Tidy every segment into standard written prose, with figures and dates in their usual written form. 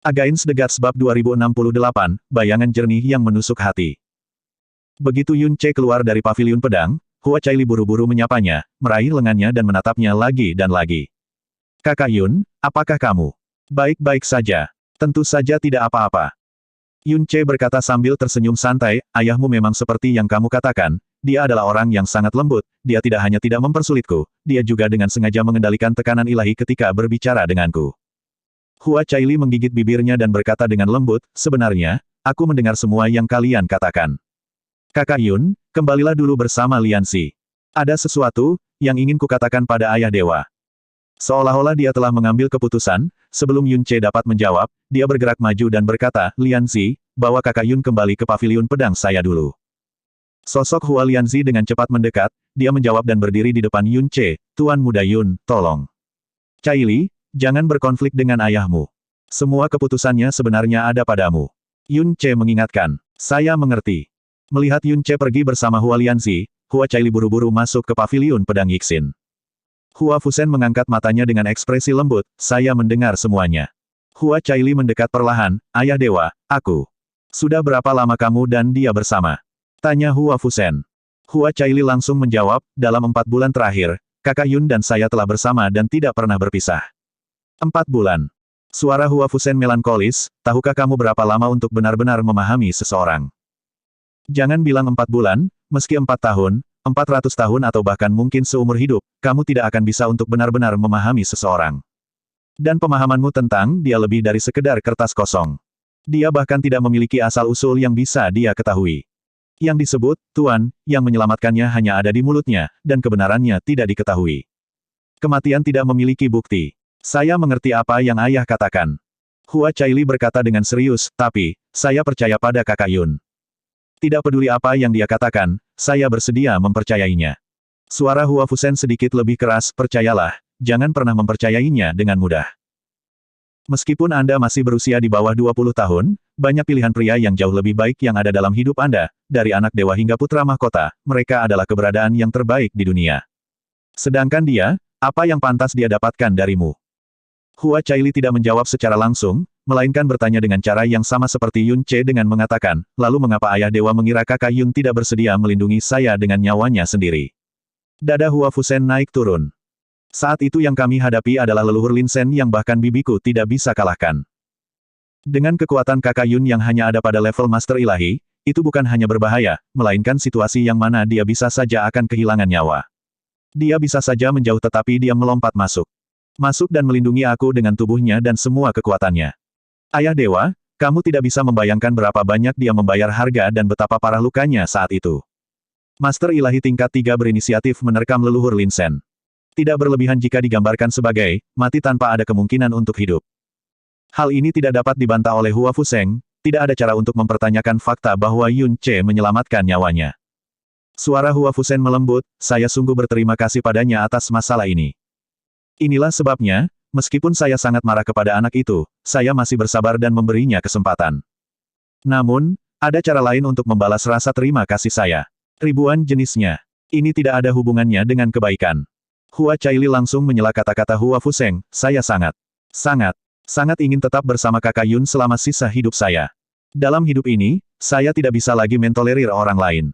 Against the Gods bab 2068, bayangan jernih yang menusuk hati. Begitu Yun Ce keluar dari paviliun pedang, Hua Caili buru-buru menyapanya, meraih lengannya dan menatapnya lagi dan lagi. Kakak Yun, apakah kamu? Baik-baik saja. Tentu saja tidak apa-apa. Yun Ce berkata sambil tersenyum santai, ayahmu memang seperti yang kamu katakan, dia adalah orang yang sangat lembut, dia tidak hanya tidak mempersulitku, dia juga dengan sengaja mengendalikan tekanan ilahi ketika berbicara denganku. Hua Caili menggigit bibirnya dan berkata dengan lembut, sebenarnya, aku mendengar semua yang kalian katakan. Kakak Yun, kembalilah dulu bersama Lian Xi. Ada sesuatu yang ingin kukatakan pada ayah dewa. Seolah-olah dia telah mengambil keputusan, sebelum Yun Ce dapat menjawab, dia bergerak maju dan berkata, Lian Xi, bawa kakak Yun kembali ke paviliun pedang saya dulu. Sosok Hua Lianzi dengan cepat mendekat, dia menjawab dan berdiri di depan Yun Ce, Tuan Muda Yun, tolong. Caili, jangan berkonflik dengan ayahmu. Semua keputusannya sebenarnya ada padamu. Yun Ce mengingatkan, saya mengerti. Melihat Yun Ce pergi bersama Hua Lianzi, Hua Caili buru-buru masuk ke paviliun pedang Yixin. Hua Fusen mengangkat matanya dengan ekspresi lembut, saya mendengar semuanya. Hua Caili mendekat perlahan, ayah dewa, aku. Sudah berapa lama kamu dan dia bersama? Tanya Hua Fusen. Hua Caili langsung menjawab, dalam 4 bulan terakhir, kakak Yun dan saya telah bersama dan tidak pernah berpisah. 4 bulan. Suara Hua Fusen melankolis, tahukah kamu berapa lama untuk benar-benar memahami seseorang? Jangan bilang 4 bulan, meski 4 tahun, 400 tahun atau bahkan mungkin seumur hidup, kamu tidak akan bisa untuk benar-benar memahami seseorang. Dan pemahamanmu tentang dia lebih dari sekedar kertas kosong. Dia bahkan tidak memiliki asal-usul yang bisa dia ketahui. Yang disebut, Tuan, yang menyelamatkannya hanya ada di mulutnya, dan kebenarannya tidak diketahui. Kematian tidak memiliki bukti. Saya mengerti apa yang ayah katakan. Hua Caili berkata dengan serius, tapi, saya percaya pada kakak Yun. Tidak peduli apa yang dia katakan, saya bersedia mempercayainya. Suara Hua Fusen sedikit lebih keras, percayalah, jangan pernah mempercayainya dengan mudah. Meskipun Anda masih berusia di bawah 20 tahun, banyak pilihan pria yang jauh lebih baik yang ada dalam hidup Anda, dari anak dewa hingga putra mahkota, mereka adalah keberadaan yang terbaik di dunia. Sedangkan dia, apa yang pantas dia dapatkan darimu? Hua Caili tidak menjawab secara langsung, melainkan bertanya dengan cara yang sama seperti Yun Ce dengan mengatakan, lalu mengapa ayah dewa mengira kakak Yun tidak bersedia melindungi saya dengan nyawanya sendiri? Dada Hua Fusen naik turun. Saat itu yang kami hadapi adalah leluhur Lin Shen yang bahkan bibiku tidak bisa kalahkan. Dengan kekuatan kakak Yun yang hanya ada pada level Master Ilahi, itu bukan hanya berbahaya, melainkan situasi yang mana dia bisa saja akan kehilangan nyawa. Dia bisa saja menjauh tetapi dia melompat masuk. Masuk dan melindungi aku dengan tubuhnya dan semua kekuatannya. Ayah dewa, kamu tidak bisa membayangkan berapa banyak dia membayar harga dan betapa parah lukanya saat itu. Master Ilahi tingkat 3 berinisiatif menerkam leluhur Lin Shen. Tidak berlebihan jika digambarkan sebagai, mati tanpa ada kemungkinan untuk hidup. Hal ini tidak dapat dibantah oleh Hua Fuseng, tidak ada cara untuk mempertanyakan fakta bahwa Yun Ce menyelamatkan nyawanya. Suara Hua Fusen melembut, saya sungguh berterima kasih padanya atas masalah ini. Inilah sebabnya, meskipun saya sangat marah kepada anak itu, saya masih bersabar dan memberinya kesempatan. Namun, ada cara lain untuk membalas rasa terima kasih saya. Ribuan jenisnya. Ini tidak ada hubungannya dengan kebaikan. Hua Caili langsung menyela kata-kata Hua Fuseng, saya sangat ingin tetap bersama kakak Yun selama sisa hidup saya. Dalam hidup ini, saya tidak bisa lagi mentolerir orang lain.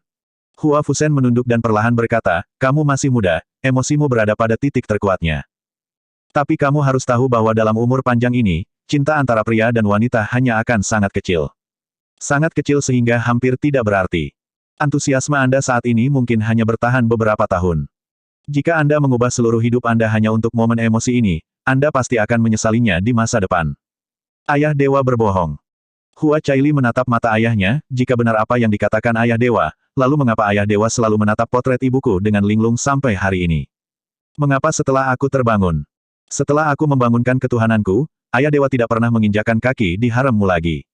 Hua Fusen menunduk dan perlahan berkata, kamu masih muda, emosimu berada pada titik terkuatnya. Tapi kamu harus tahu bahwa dalam umur panjang ini, cinta antara pria dan wanita hanya akan sangat kecil. Sangat kecil sehingga hampir tidak berarti. Antusiasme Anda saat ini mungkin hanya bertahan beberapa tahun. Jika Anda mengubah seluruh hidup Anda hanya untuk momen emosi ini, Anda pasti akan menyesalinya di masa depan. Ayah dewa berbohong. Hua Caili menatap mata ayahnya, jika benar apa yang dikatakan ayah dewa, lalu mengapa ayah dewa selalu menatap potret ibuku dengan linglung sampai hari ini? Mengapa setelah aku terbangun? Setelah aku membangunkan ketuhananku, ayah dewa tidak pernah menginjakan kaki di harammu lagi.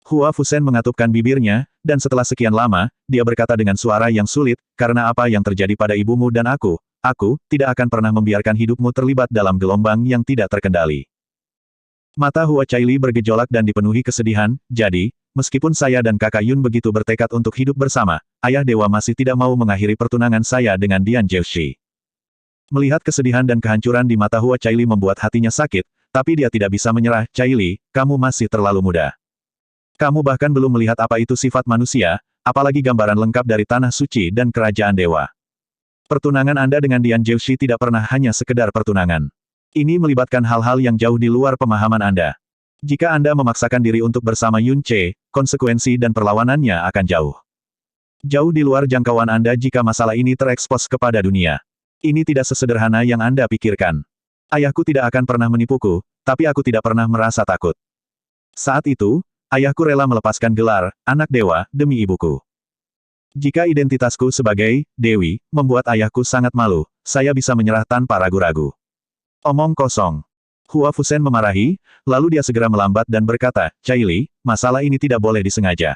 Hua Fusen mengatupkan bibirnya, dan setelah sekian lama, dia berkata dengan suara yang sulit, karena apa yang terjadi pada ibumu dan aku tidak akan pernah membiarkan hidupmu terlibat dalam gelombang yang tidak terkendali. Mata Hua Caili bergejolak dan dipenuhi kesedihan, jadi, meskipun saya dan kakak Yun begitu bertekad untuk hidup bersama, ayah dewa masih tidak mau mengakhiri pertunangan saya dengan Dian Zhouxi. Melihat kesedihan dan kehancuran di mata Hua Caili membuat hatinya sakit, tapi dia tidak bisa menyerah. Cai Li, kamu masih terlalu muda. Kamu bahkan belum melihat apa itu sifat manusia, apalagi gambaran lengkap dari Tanah Suci dan Kerajaan Dewa. Pertunangan Anda dengan Dian Jiushi tidak pernah hanya sekedar pertunangan. Ini melibatkan hal-hal yang jauh di luar pemahaman Anda. Jika Anda memaksakan diri untuk bersama Yun Che, konsekuensi dan perlawanannya akan jauh. Jauh di luar jangkauan Anda jika masalah ini terekspos kepada dunia. Ini tidak sesederhana yang Anda pikirkan. Ayahku tidak akan pernah menipuku, tapi aku tidak pernah merasa takut. Saat itu, ayahku rela melepaskan gelar, anak dewa, demi ibuku. Jika identitasku sebagai Dewi membuat ayahku sangat malu, saya bisa menyerah tanpa ragu-ragu. Omong kosong. Hua Fusen memarahi, lalu dia segera melambat dan berkata, Cai Li, masalah ini tidak boleh disengaja.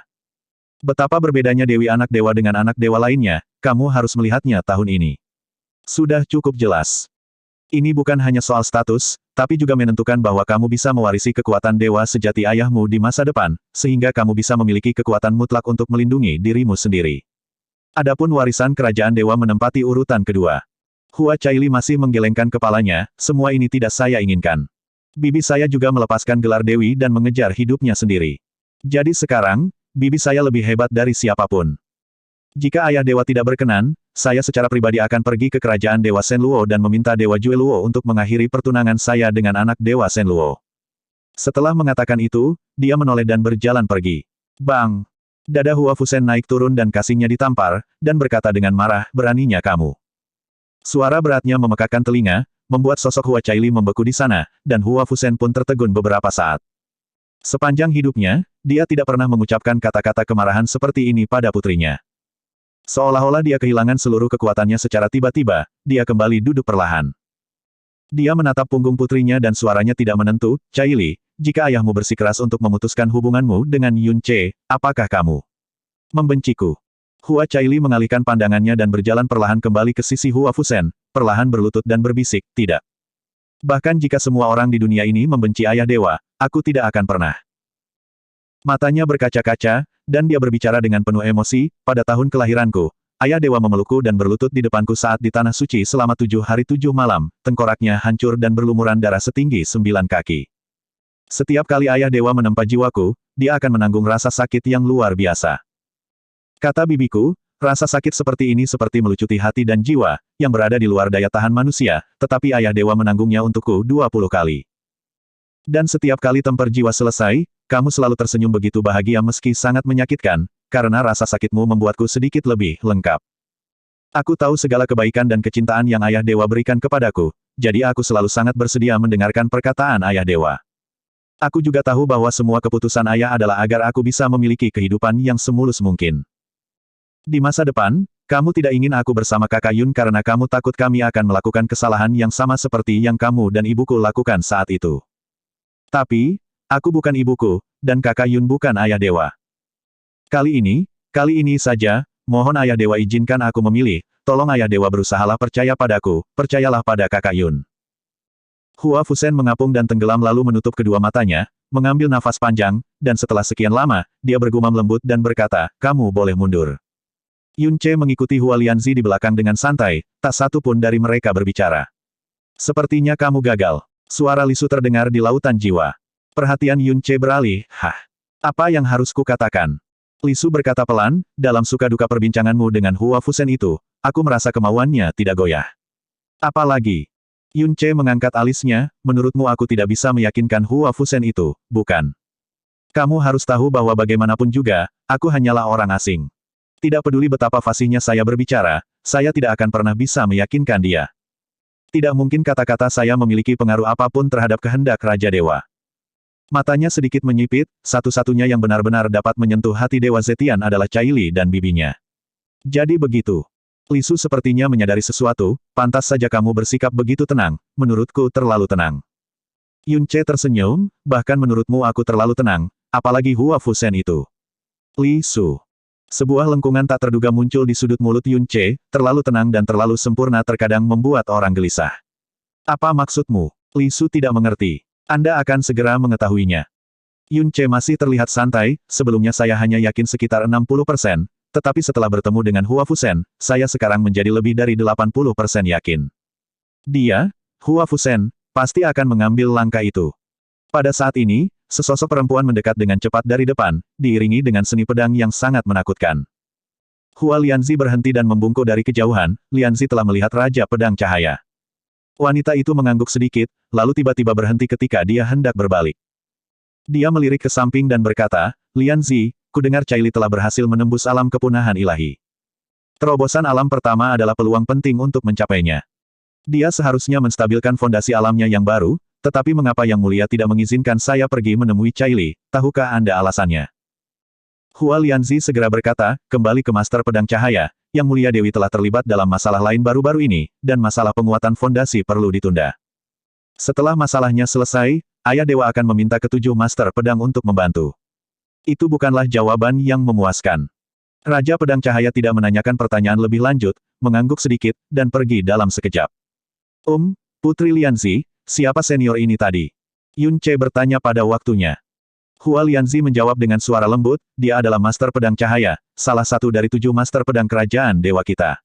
Betapa berbedanya Dewi anak dewa dengan anak dewa lainnya, kamu harus melihatnya tahun ini. Sudah cukup jelas. Ini bukan hanya soal status, tapi juga menentukan bahwa kamu bisa mewarisi kekuatan dewa sejati ayahmu di masa depan, sehingga kamu bisa memiliki kekuatan mutlak untuk melindungi dirimu sendiri. Adapun warisan kerajaan dewa menempati urutan kedua. Hua Cai Li masih menggelengkan kepalanya, semua ini tidak saya inginkan. Bibi saya juga melepaskan gelar dewi dan mengejar hidupnya sendiri. Jadi sekarang, bibi saya lebih hebat dari siapapun. Jika ayah dewa tidak berkenan, saya secara pribadi akan pergi ke kerajaan Dewa Shen Luo dan meminta Dewa Jue Luo untuk mengakhiri pertunangan saya dengan anak Dewa Shen Luo. Setelah mengatakan itu, dia menoleh dan berjalan pergi. Bang! Dada Hua Fusen naik turun dan kasihnya ditampar, dan berkata dengan marah, beraninya kamu. Suara beratnya memekakkan telinga, membuat sosok Hua Cai Li membeku di sana, dan Hua Fusen pun tertegun beberapa saat. Sepanjang hidupnya, dia tidak pernah mengucapkan kata-kata kemarahan seperti ini pada putrinya. Seolah-olah dia kehilangan seluruh kekuatannya secara tiba-tiba, dia kembali duduk perlahan. Dia menatap punggung putrinya dan suaranya tidak menentu, Cai Li, jika ayahmu bersikeras untuk memutuskan hubunganmu dengan Yun Che, apakah kamu membenciku? Hua Cai Li mengalihkan pandangannya dan berjalan perlahan kembali ke sisi Hua Fusen, perlahan berlutut dan berbisik, tidak. Bahkan jika semua orang di dunia ini membenci ayah dewa, aku tidak akan pernah. Matanya berkaca-kaca, dan dia berbicara dengan penuh emosi, pada tahun kelahiranku, ayah dewa memelukku dan berlutut di depanku saat di Tanah Suci selama 7 hari 7 malam, tengkoraknya hancur dan berlumuran darah setinggi 9 kaki. Setiap kali ayah dewa menempa jiwaku, dia akan menanggung rasa sakit yang luar biasa. Kata bibiku, rasa sakit seperti ini seperti melucuti hati dan jiwa, yang berada di luar daya tahan manusia, tetapi ayah dewa menanggungnya untukku 20 kali. Dan setiap kali temper jiwa selesai, kamu selalu tersenyum begitu bahagia meski sangat menyakitkan, karena rasa sakitmu membuatku sedikit lebih lengkap. Aku tahu segala kebaikan dan kecintaan yang ayah dewa berikan kepadaku, jadi aku selalu sangat bersedia mendengarkan perkataan ayah dewa. Aku juga tahu bahwa semua keputusan ayah adalah agar aku bisa memiliki kehidupan yang semulus mungkin. Di masa depan, kamu tidak ingin aku bersama kakak Yun karena kamu takut kami akan melakukan kesalahan yang sama seperti yang kamu dan ibuku lakukan saat itu. Tapi, aku bukan ibuku, dan kakak Yun bukan ayah dewa. Kali ini saja, mohon ayah dewa izinkan aku memilih, tolong ayah dewa berusahalah percaya padaku, percayalah pada kakak Yun. Hua Fusen mengapung dan tenggelam lalu menutup kedua matanya, mengambil nafas panjang, dan setelah sekian lama, dia bergumam lembut dan berkata, kamu boleh mundur. Yun Che mengikuti Hua Lianzi di belakang dengan santai, tak satu pun dari mereka berbicara. Sepertinya kamu gagal. Suara Lisu terdengar di lautan jiwa. Perhatian Yun Che beralih, apa yang harus kukatakan? Lisu berkata pelan, dalam suka duka perbincanganmu dengan Hua Fusen itu, aku merasa kemauannya tidak goyah. Apalagi? Yun Che mengangkat alisnya, menurutmu aku tidak bisa meyakinkan Hua Fusen itu, bukan? Kamu harus tahu bahwa bagaimanapun juga, aku hanyalah orang asing. Tidak peduli betapa fasihnya saya berbicara, saya tidak akan pernah bisa meyakinkan dia. Tidak mungkin kata-kata saya memiliki pengaruh apapun terhadap kehendak Raja Dewa. Matanya sedikit menyipit, satu-satunya yang benar-benar dapat menyentuh hati Dewa Zetian adalah Cai Li dan bibinya. Jadi begitu. Lisu sepertinya menyadari sesuatu, pantas saja kamu bersikap begitu tenang, menurutku terlalu tenang. Yun Che tersenyum, bahkan menurutmu aku terlalu tenang, apalagi Hua Fusen itu. Lisu. Sebuah lengkungan tak terduga muncul di sudut mulut Yun Che, terlalu tenang dan terlalu sempurna terkadang membuat orang gelisah. Apa maksudmu? Lisu tidak mengerti. Anda akan segera mengetahuinya. Yun Che masih terlihat santai, sebelumnya saya hanya yakin sekitar 60%, tetapi setelah bertemu dengan Hua Fusen, saya sekarang menjadi lebih dari 80% yakin. Dia, Hua Fusen, pasti akan mengambil langkah itu. Pada saat ini, sesosok perempuan mendekat dengan cepat dari depan, diiringi dengan seni pedang yang sangat menakutkan. Hua Lianzi berhenti dan membungkuk dari kejauhan. Lianzi telah melihat Raja Pedang Cahaya. Wanita itu mengangguk sedikit, lalu tiba-tiba berhenti ketika dia hendak berbalik. Dia melirik ke samping dan berkata, Lianzi, kudengar Caili telah berhasil menembus alam kepunahan ilahi. Terobosan alam pertama adalah peluang penting untuk mencapainya. Dia seharusnya menstabilkan fondasi alamnya yang baru, tetapi mengapa Yang Mulia tidak mengizinkan saya pergi menemui Caili, tahukah Anda alasannya? Hua Lianzi segera berkata, kembali ke Master Pedang Cahaya, Yang Mulia Dewi telah terlibat dalam masalah lain baru-baru ini, dan masalah penguatan fondasi perlu ditunda. Setelah masalahnya selesai, Ayah Dewa akan meminta ketujuh Master Pedang untuk membantu. Itu bukanlah jawaban yang memuaskan. Raja Pedang Cahaya tidak menanyakan pertanyaan lebih lanjut, mengangguk sedikit, dan pergi dalam sekejap. Putri Lianzi, siapa senior ini tadi? Yun Ce bertanya pada waktunya. Hua Lianzi menjawab dengan suara lembut, dia adalah Master Pedang Cahaya, salah satu dari 7 Master Pedang Kerajaan Dewa kita.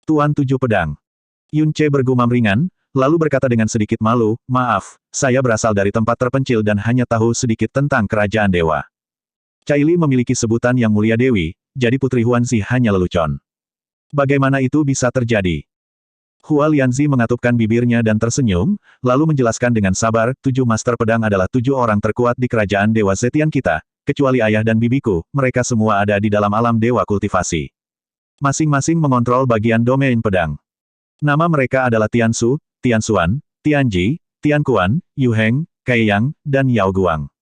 Tuan 7 Pedang. Yun Ce bergumam ringan, lalu berkata dengan sedikit malu, maaf, saya berasal dari tempat terpencil dan hanya tahu sedikit tentang Kerajaan Dewa. Caili memiliki sebutan Yang Mulia Dewi, jadi Putri Huanzi hanya lelucon. Bagaimana itu bisa terjadi? Hua Lianzi mengatupkan bibirnya dan tersenyum, lalu menjelaskan dengan sabar, 7 Master Pedang adalah 7 orang terkuat di Kerajaan Dewa Zetian kita, kecuali ayah dan bibiku, mereka semua ada di dalam alam Dewa Kultivasi. Masing-masing mengontrol bagian domain pedang. Nama mereka adalah Tiansu, Tianxuan, Tianji, Tianquan, Yu Heng, Kaiyang, dan Yao Guang.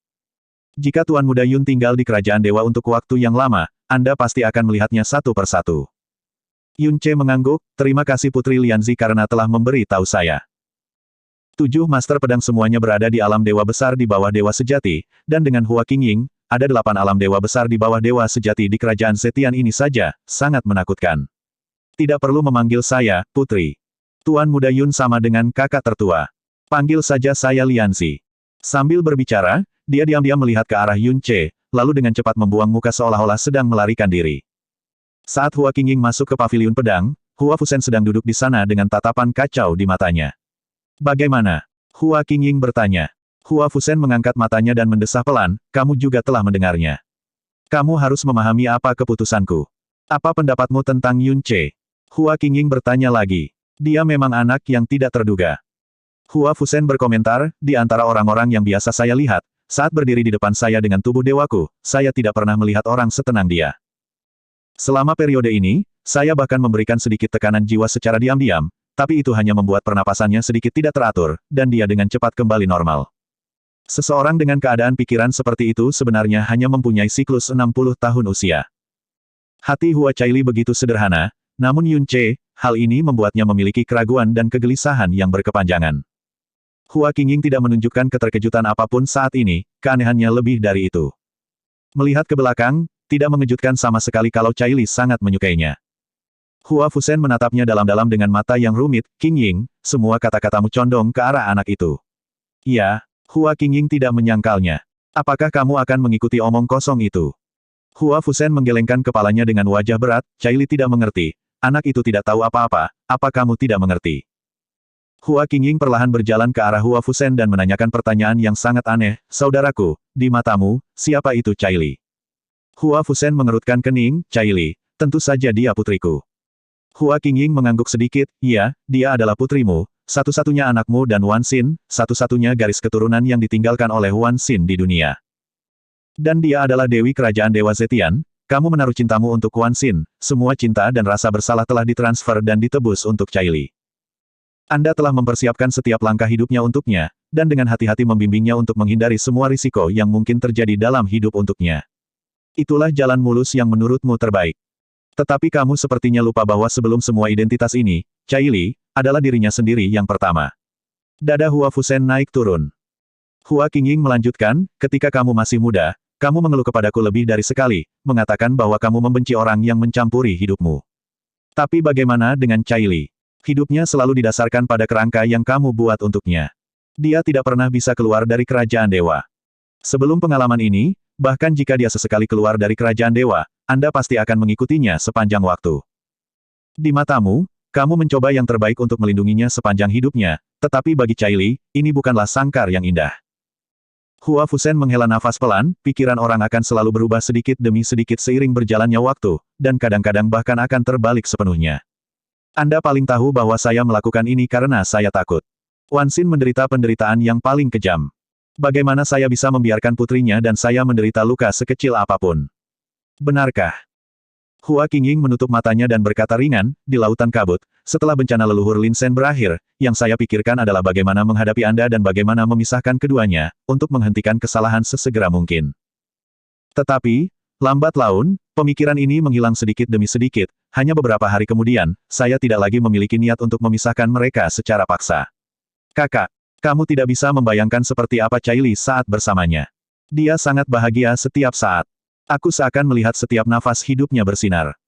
Jika Tuan Muda Yun tinggal di Kerajaan Dewa untuk waktu yang lama, Anda pasti akan melihatnya satu persatu. Yun Ce mengangguk, terima kasih Putri Lianzi karena telah memberi tahu saya. 7 Master Pedang semuanya berada di alam Dewa Besar di bawah Dewa Sejati, dan dengan Hua Qingying, ada 8 alam Dewa Besar di bawah Dewa Sejati di Kerajaan Zetian ini saja, sangat menakutkan. Tidak perlu memanggil saya, Putri. Tuan Muda Yun sama dengan kakak tertua. Panggil saja saya Lianzi. Sambil berbicara, dia diam-diam melihat ke arah Yun Ce, lalu dengan cepat membuang muka seolah-olah sedang melarikan diri. Saat Hua Qingying masuk ke paviliun pedang, Hua Fusen sedang duduk di sana dengan tatapan kacau di matanya. Bagaimana? Hua Qingying bertanya. Hua Fusen mengangkat matanya dan mendesah pelan, kamu juga telah mendengarnya. Kamu harus memahami apa keputusanku. Apa pendapatmu tentang Yun Ce? Hua Qingying bertanya lagi. Dia memang anak yang tidak terduga. Hua Fusen berkomentar, di antara orang-orang yang biasa saya lihat, saat berdiri di depan saya dengan tubuh dewaku, saya tidak pernah melihat orang setenang dia. Selama periode ini, saya bahkan memberikan sedikit tekanan jiwa secara diam-diam, tapi itu hanya membuat pernapasannya sedikit tidak teratur, dan dia dengan cepat kembali normal. Seseorang dengan keadaan pikiran seperti itu sebenarnya hanya mempunyai siklus 60 tahun usia. Hati Hua Caili begitu sederhana, namun Yun Ce, hal ini membuatnya memiliki keraguan dan kegelisahan yang berkepanjangan. Hua Qingying tidak menunjukkan keterkejutan apapun saat ini, keanehannya lebih dari itu. Melihat ke belakang, tidak mengejutkan sama sekali kalau Caili sangat menyukainya. Hua Fusen menatapnya dalam-dalam dengan mata yang rumit, Qingying, semua kata-katamu condong ke arah anak itu. Iya, Hua Qingying tidak menyangkalnya. Apakah kamu akan mengikuti omong kosong itu? Hua Fusen menggelengkan kepalanya dengan wajah berat, Caili tidak mengerti. Anak itu tidak tahu apa-apa, apa kamu tidak mengerti? Hua Qingying perlahan berjalan ke arah Hua Fusen dan menanyakan pertanyaan yang sangat aneh, saudaraku, di matamu, siapa itu Caili? Hua Fusen mengerutkan kening, Caili, tentu saja dia putriku. Hua Qingying mengangguk sedikit, iya, dia adalah putrimu, satu-satunya anakmu dan Wan Xin, satu-satunya garis keturunan yang ditinggalkan oleh Wan Xin di dunia. Dan dia adalah Dewi Kerajaan Dewa Zetian, kamu menaruh cintamu untuk Wan Xin, semua cinta dan rasa bersalah telah ditransfer dan ditebus untuk Caili. Anda telah mempersiapkan setiap langkah hidupnya untuknya, dan dengan hati-hati membimbingnya untuk menghindari semua risiko yang mungkin terjadi dalam hidup untuknya. Itulah jalan mulus yang menurutmu terbaik. Tetapi kamu sepertinya lupa bahwa sebelum semua identitas ini, Caili, adalah dirinya sendiri yang pertama. Dada Hua Fusen naik turun. Hua Qingying melanjutkan, ketika kamu masih muda, kamu mengeluh kepadaku lebih dari sekali, mengatakan bahwa kamu membenci orang yang mencampuri hidupmu. Tapi bagaimana dengan Caili? Hidupnya selalu didasarkan pada kerangka yang kamu buat untuknya. Dia tidak pernah bisa keluar dari kerajaan dewa. Sebelum pengalaman ini, bahkan jika dia sesekali keluar dari kerajaan dewa, Anda pasti akan mengikutinya sepanjang waktu. Di matamu, Kamu mencoba yang terbaik untuk melindunginya sepanjang hidupnya, tetapi bagi Chai Li, ini bukanlah sangkar yang indah. Hua Fusen menghela nafas pelan, pikiran orang akan selalu berubah sedikit demi sedikit seiring berjalannya waktu, dan kadang-kadang bahkan akan terbalik sepenuhnya. Anda paling tahu bahwa saya melakukan ini karena saya takut. Wan Xin menderita penderitaan yang paling kejam. Bagaimana saya bisa membiarkan putrinya dan saya menderita luka sekecil apapun? Benarkah? Hua Qingying menutup matanya dan berkata ringan, di lautan kabut, setelah bencana leluhur Lin Shen berakhir, yang saya pikirkan adalah bagaimana menghadapi Anda dan bagaimana memisahkan keduanya, untuk menghentikan kesalahan sesegera mungkin. Tetapi, lambat laun, pemikiran ini menghilang sedikit demi sedikit, hanya beberapa hari kemudian, saya tidak lagi memiliki niat untuk memisahkan mereka secara paksa. Kakak, kamu tidak bisa membayangkan seperti apa Chai Li saat bersamanya. Dia sangat bahagia setiap saat. Aku seakan melihat setiap nafas hidupnya bersinar.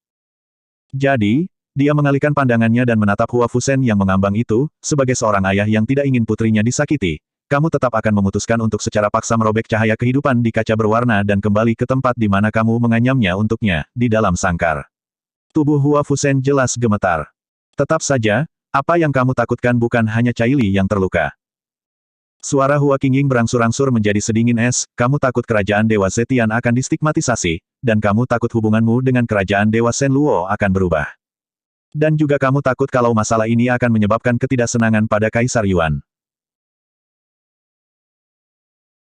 Jadi, dia mengalihkan pandangannya dan menatap Hua Fusen yang mengambang itu, sebagai seorang ayah yang tidak ingin putrinya disakiti. Kamu tetap akan memutuskan untuk secara paksa merobek cahaya kehidupan di kaca berwarna dan kembali ke tempat di mana kamu menganyamnya untuknya, di dalam sangkar. Tubuh Hua Fusen jelas gemetar. Tetap saja, apa yang kamu takutkan bukan hanya Chai Li yang terluka. Suara Hua Qingying berangsur-angsur menjadi sedingin es, kamu takut kerajaan Dewa Zetian akan distigmatisasi, dan kamu takut hubunganmu dengan kerajaan Dewa Shen Luo akan berubah. Dan juga kamu takut kalau masalah ini akan menyebabkan ketidaksenangan pada Kaisar Yuan.